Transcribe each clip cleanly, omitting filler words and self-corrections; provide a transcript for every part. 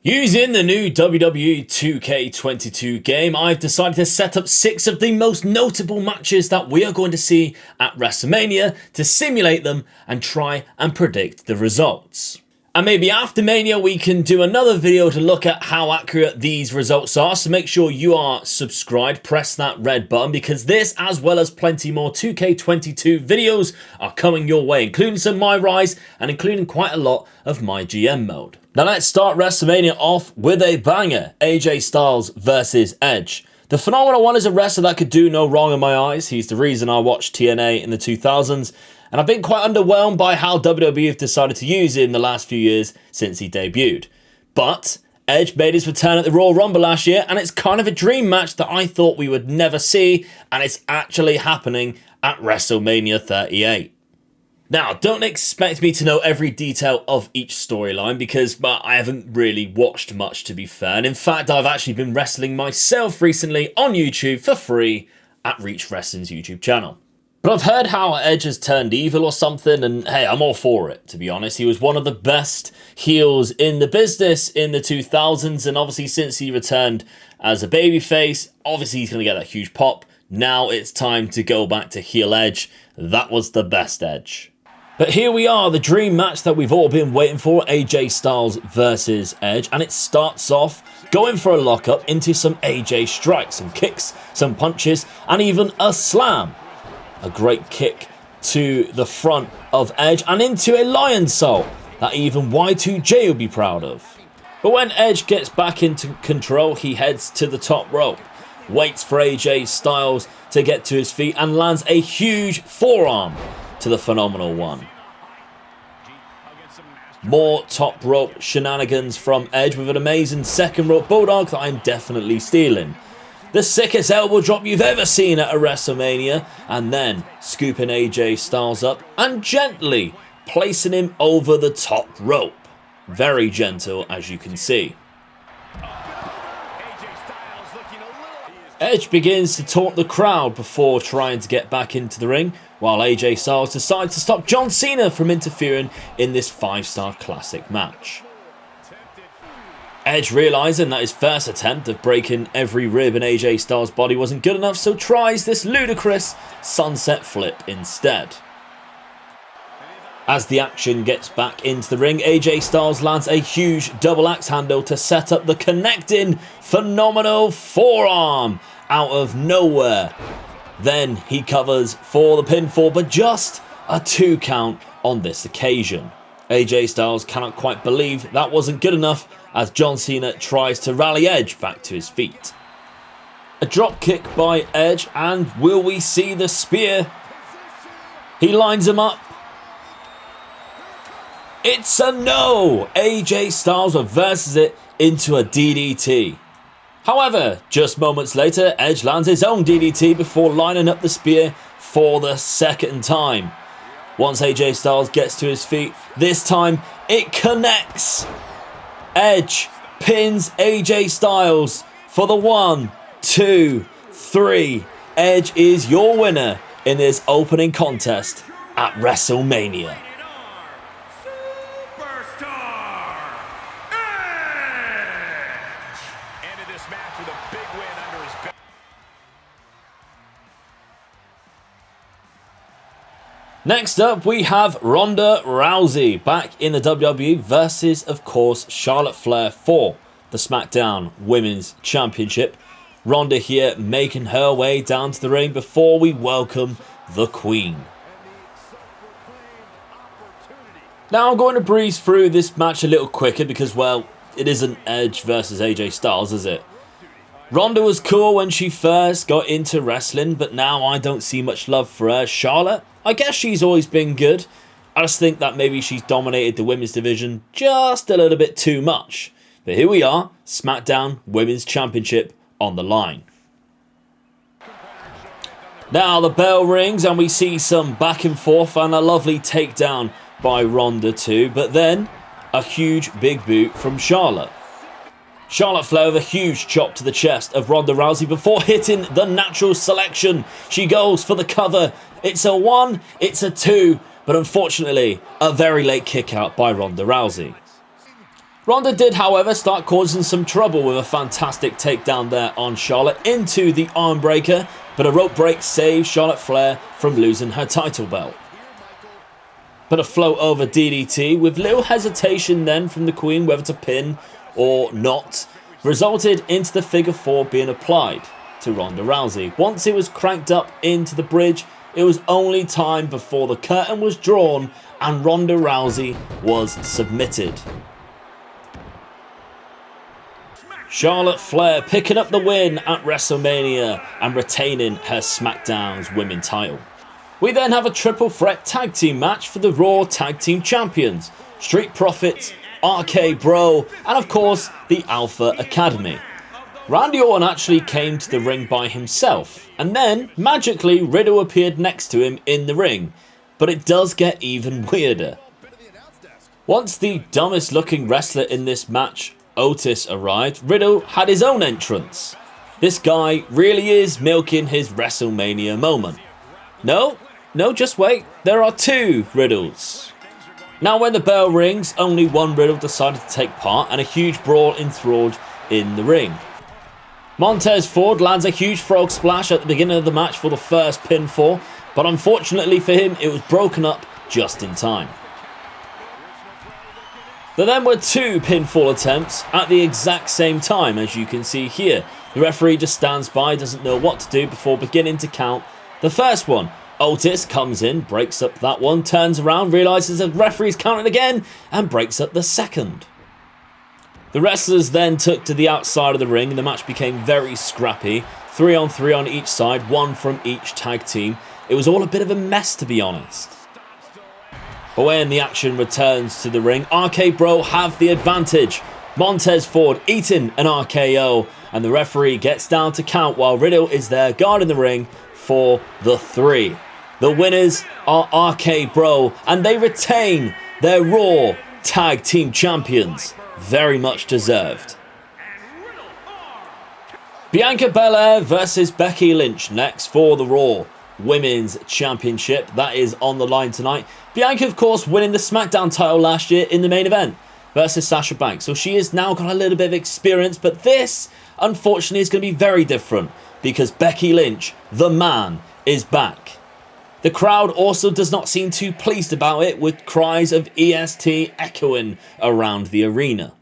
Using the new WWE 2K22 game, I've decided to set up 6 of the most notable matches that we are going to see at WrestleMania to simulate them and try and predict the results. And maybe after Mania we can do another video to look at how accurate these results are, so make sure you are subscribed, press that red button, because this as well as plenty more 2K22 videos are coming your way, including some My Rise and including quite a lot of My GM mode. Now let's start WrestleMania off with a banger, AJ Styles versus Edge. The Phenomenal One is a wrestler that could do no wrong in my eyes. He's the reason I watched TNA in the 2000s. And I've been quite underwhelmed by how WWE have decided to use him the last few years since he debuted. But Edge made his return at the Royal Rumble last year, and it's kind of a dream match that I thought we would never see, and it's actually happening at WrestleMania 38. Now, don't expect me to know every detail of each storyline because I haven't really watched much, to be fair. And in fact, I've actually been wrestling myself recently on YouTube for free at Reach Wrestling's YouTube channel. But I've heard how Edge has turned evil or something, and hey, I'm all for it, to be honest. He was one of the best heels in the business in the 2000s, and obviously since he returned as a babyface, obviously he's going to get that huge pop. Now it's time to go back to heel Edge. That was the best Edge. But here we are, the dream match that we've all been waiting for, AJ Styles versus Edge, and it starts off going for a lockup into some AJ strikes, some kicks, some punches, and even a slam. A great kick to the front of Edge and into a Lion Salt that even Y2J would be proud of. But when Edge gets back into control, he heads to the top rope, waits for AJ Styles to get to his feet and lands a huge forearm to the Phenomenal One. More top rope shenanigans from Edge with an amazing second rope bulldog that I'm definitely stealing. The sickest elbow drop you've ever seen at a WrestleMania, and then scooping AJ Styles up and gently placing him over the top rope. Very gentle, as you can see. Edge begins to taunt the crowd before trying to get back into the ring, while AJ Styles decides to stop John Cena from interfering in this 5-star classic match. Edge, realising that his first attempt of breaking every rib in AJ Styles' body wasn't good enough, so tries this ludicrous sunset flip instead. As the action gets back into the ring, AJ Styles lands a huge double axe handle to set up the connecting phenomenal forearm out of nowhere. Then he covers for the pinfall, but just a 2 count on this occasion. AJ Styles cannot quite believe that wasn't good enough as John Cena tries to rally Edge back to his feet. A drop kick by Edge, and will we see the spear? He lines him up. It's a no! AJ Styles reverses it into a DDT. However, just moments later, Edge lands his own DDT before lining up the spear for the second time. Once AJ Styles gets to his feet, this time it connects. Edge pins AJ Styles for the 1, 2, 3. Edge is your winner in this opening contest at WrestleMania. Next up, we have Ronda Rousey back in the WWE versus, of course, Charlotte Flair for the SmackDown Women's Championship. Ronda here making her way down to the ring before we welcome the Queen. Now I'm going to breeze through this match a little quicker because, well, it isn't Edge versus AJ Styles, is it? Ronda was cool when she first got into wrestling, but now I don't see much love for her. Charlotte, I guess she's always been good. I just think that maybe she's dominated the women's division just a little bit too much. But here we are, SmackDown Women's Championship on the line. Now the bell rings and we see some back and forth and a lovely takedown by Ronda too. But then a huge big boot from Charlotte. Charlotte Flair with a huge chop to the chest of Ronda Rousey before hitting the natural selection. She goes for the cover. It's a 1, it's a 2, but unfortunately, a very late kick out by Ronda Rousey. Ronda did, however, start causing some trouble with a fantastic takedown there on Charlotte into the arm breaker, but a rope break saved Charlotte Flair from losing her title belt. But a float over DDT with little hesitation then from the Queen whether to pin or not resulted into the figure 4 being applied to Ronda Rousey. Once it was cranked up into the bridge, it was only time before the curtain was drawn and Ronda Rousey was submitted. Charlotte Flair picking up the win at WrestleMania and retaining her SmackDown's Women's title. We then have a triple threat tag team match for the Raw Tag Team Champions, Street Profits, RK Bro, and of course the Alpha Academy. Randy Orton actually came to the ring by himself, and then magically Riddle appeared next to him in the ring, but it does get even weirder. Once the dumbest looking wrestler in this match, Otis, arrived, Riddle had his own entrance. This guy really is milking his WrestleMania moment. No, just wait, there are 2 Riddles. Now when the bell rings, only one Riddle decided to take part and a huge brawl enthralled in the ring. Montez Ford lands a huge frog splash at the beginning of the match for the first pinfall, but unfortunately for him it was broken up just in time. There then were 2 pinfall attempts at the exact same time, as you can see here. The referee just stands by, doesn't know what to do before beginning to count the first one. Otis comes in, breaks up that one, turns around, realises the referee's counting again, and breaks up the second. The wrestlers then took to the outside of the ring and the match became very scrappy. 3 on 3 on each side, 1 from each tag team. It was all a bit of a mess, to be honest. But when the action returns to the ring, RK Bro have the advantage. Montez Ford eating an RKO and the referee gets down to count while Riddle is there guarding the ring for the 3. The winners are RK Bro and they retain their Raw Tag Team Champions. Very much deserved. Bianca Belair versus Becky Lynch next for the Raw Women's Championship. That is on the line tonight. Bianca, of course, winning the SmackDown title last year in the main event versus Sasha Banks. So she has now got a little bit of experience, but this, unfortunately, is going to be very different because Becky Lynch, the man, is back. The crowd also does not seem too pleased about it, with cries of EST echoing around the arena.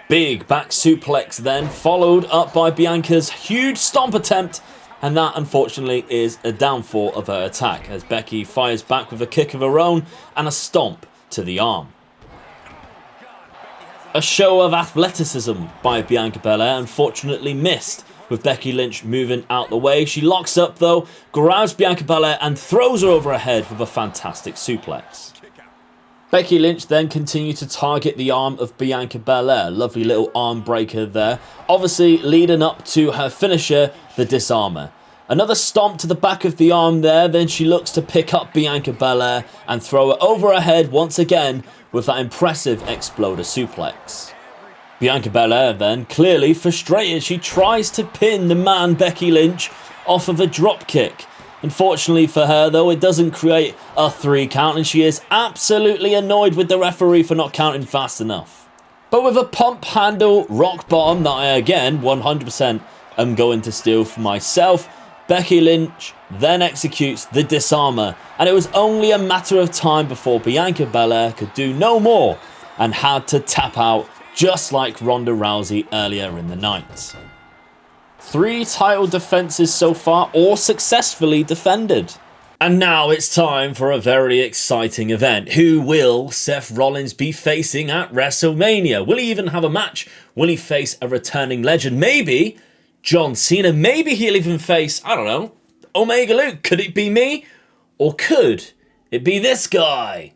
Big back suplex then, followed up by Bianca's huge stomp attempt, and that unfortunately is a downfall of her attack as Becky fires back with a kick of her own and a stomp to the arm. A show of athleticism by Bianca Belair unfortunately missed, with Becky Lynch moving out the way. She locks up though, grabs Bianca Belair and throws her over her head with a fantastic suplex. Becky Lynch then continued to target the arm of Bianca Belair. Lovely little arm breaker there. Obviously leading up to her finisher, the disarmer. Another stomp to the back of the arm there. Then she looks to pick up Bianca Belair and throw her over her head once again with that impressive exploder suplex. Bianca Belair then, clearly frustrated, she tries to pin the man Becky Lynch off of a drop kick. Unfortunately for her though, it doesn't create a 3 count and she is absolutely annoyed with the referee for not counting fast enough. But with a pump handle rock bottom that I again 100% am going to steal for myself, Becky Lynch then executes the disarmer, and it was only a matter of time before Bianca Belair could do no more and had to tap out, just like Ronda Rousey earlier in the night. 3 title defenses so far, all successfully defended. And now it's time for a very exciting event. Who will Seth Rollins be facing at WrestleMania? Will he even have a match? Will he face a returning legend? Maybe John Cena. Maybe he'll even face, I don't know, Omega Luke. Could it be me? Or could it be this guy?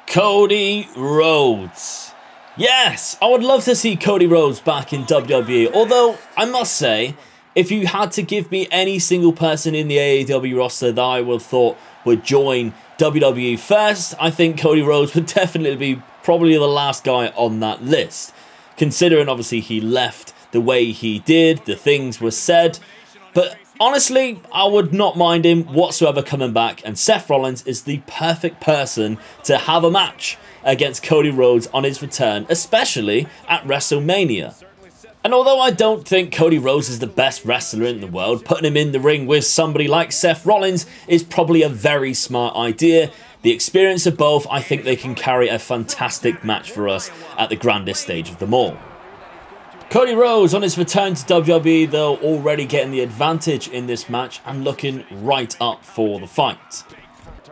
Cody Rhodes. Yes, I would love to see Cody Rhodes back in WWE. Although, I must say, if you had to give me any single person in the AEW roster that I would have thought would join WWE first, I think Cody Rhodes would definitely be probably the last guy on that list. Considering, obviously, he left the way he did, the things were said. But honestly, I would not mind him whatsoever coming back. And Seth Rollins is the perfect person to have a match against Cody Rhodes on his return, especially at WrestleMania. And although I don't think Cody Rhodes is the best wrestler in the world, putting him in the ring with somebody like Seth Rollins is probably a very smart idea. The experience of both, I think they can carry a fantastic match for us at the grandest stage of them all. Cody Rhodes on his return to WWE though, already getting the advantage in this match and looking right up for the fight.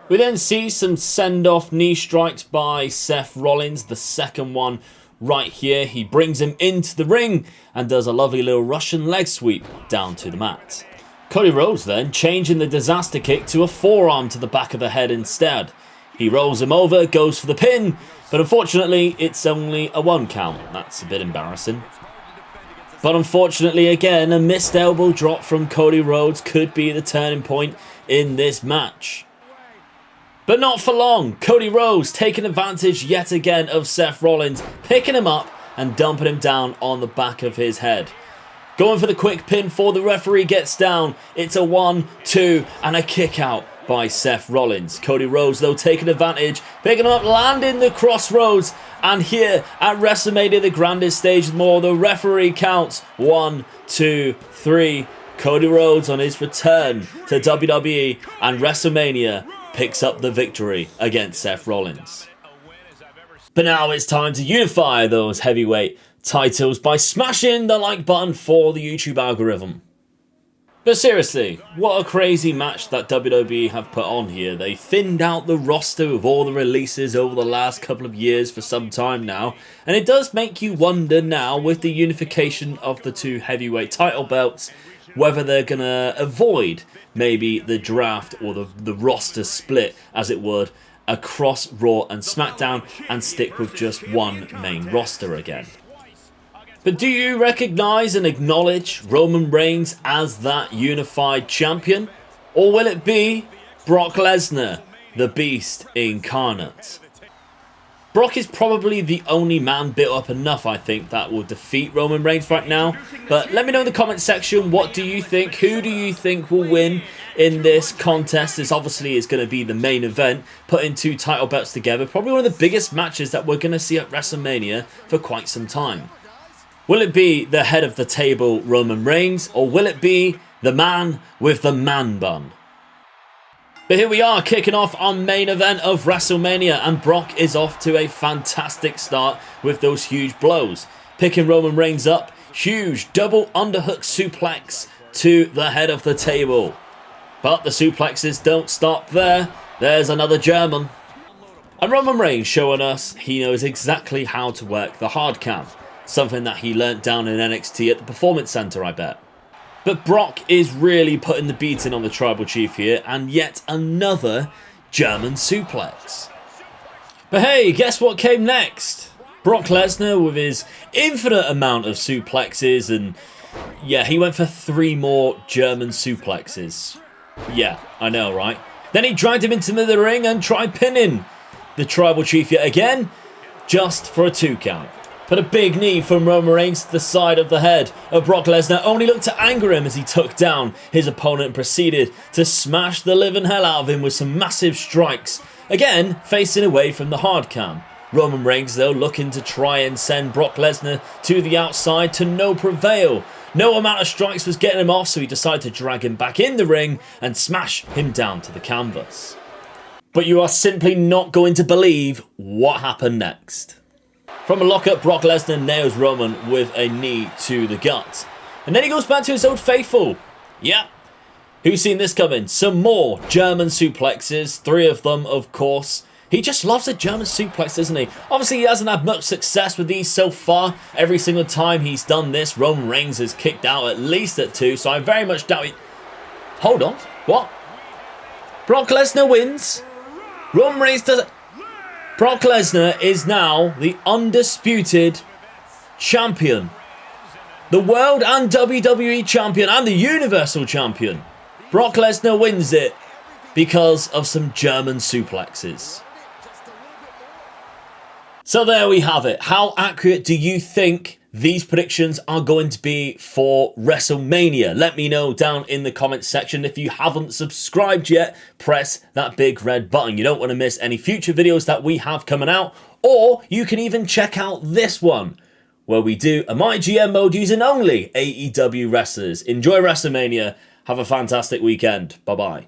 We then see some send-off knee strikes by Seth Rollins, the second one right here. He brings him into the ring and does a lovely little Russian leg sweep down to the mat. Cody Rhodes then changing the disaster kick to a forearm to the back of the head instead. He rolls him over, goes for the pin, but unfortunately it's only a 1 count. That's a bit embarrassing. But unfortunately again, a missed elbow drop from Cody Rhodes could be the turning point in this match. But not for long. Cody Rhodes taking advantage yet again of Seth Rollins, picking him up and dumping him down on the back of his head. Going for the quick pin before the referee gets down. It's a 1, 2 and a kick out by Seth Rollins. Cody Rhodes though taking advantage, picking him up, landing the crossroads. And here at WrestleMania, the grandest stage of them all, the referee counts 1, 2, 3. Cody Rhodes on his return to WWE and WrestleMania picks up the victory against Seth Rollins. But now it's time to unify those heavyweight titles by smashing the like button for the YouTube algorithm. But seriously, what a crazy match that WWE have put on here. They thinned out the roster of all the releases over the last couple of years for some time now, and it does make you wonder now with the unification of the 2 heavyweight title belts whether they're going to avoid maybe the draft or the roster split, as it would, across Raw and SmackDown and stick with just one main roster again. But do you recognise and acknowledge Roman Reigns as that unified champion? Or will it be Brock Lesnar, the Beast incarnate? Brock is probably the only man built up enough, I think, that will defeat Roman Reigns right now. But let me know in the comment section, what do you think? Who do you think will win in this contest? This obviously is going to be the main event, putting 2 title belts together. Probably one of the biggest matches that we're going to see at WrestleMania for quite some time. Will it be the head of the table Roman Reigns, or will it be the man with the man bun? But here we are, kicking off our main event of WrestleMania, and Brock is off to a fantastic start with those huge blows. Picking Roman Reigns up, huge double underhook suplex to the head of the table. But the suplexes don't stop there. There's another German. And Roman Reigns showing us he knows exactly how to work the hard cam. Something that he learnt down in NXT at the Performance Center, I bet. But Brock is really putting the beating on the Tribal Chief here, and yet another German suplex. But hey, guess what came next? Brock Lesnar with his infinite amount of suplexes, and yeah, he went for 3 more German suplexes. Yeah, I know, right? Then he dragged him into the ring and tried pinning the Tribal Chief yet again, just for a 2 count. But a big knee from Roman Reigns to the side of the head of Brock Lesnar only looked to anger him as he took down his opponent and proceeded to smash the living hell out of him with some massive strikes. Again, facing away from the hard cam. Roman Reigns though looking to try and send Brock Lesnar to the outside to no prevail. No amount of strikes was getting him off, so he decided to drag him back in the ring and smash him down to the canvas. But you are simply not going to believe what happened next. From a lockup, Brock Lesnar nails Roman with a knee to the gut. And then he goes back to his old faithful. Yep. Who's seen this coming? Some more German suplexes. 3 of them, of course. He just loves a German suplex, doesn't he? Obviously, he hasn't had much success with these so far. Every single time he's done this, Roman Reigns has kicked out at least at 2. So I very much doubt it. Hold on. What? Brock Lesnar wins. Roman Reigns does it. Brock Lesnar is now the undisputed champion. The world and WWE champion and the Universal champion. Brock Lesnar wins it because of some German suplexes. So there we have it. How accurate do you think these predictions are going to be for WrestleMania? Let me know down in the comments section. If you haven't subscribed yet, press that big red button. You don't want to miss any future videos that we have coming out. Or you can even check out this one, where we do a My GM mode using only AEW wrestlers. Enjoy WrestleMania. Have a fantastic weekend. Bye-bye.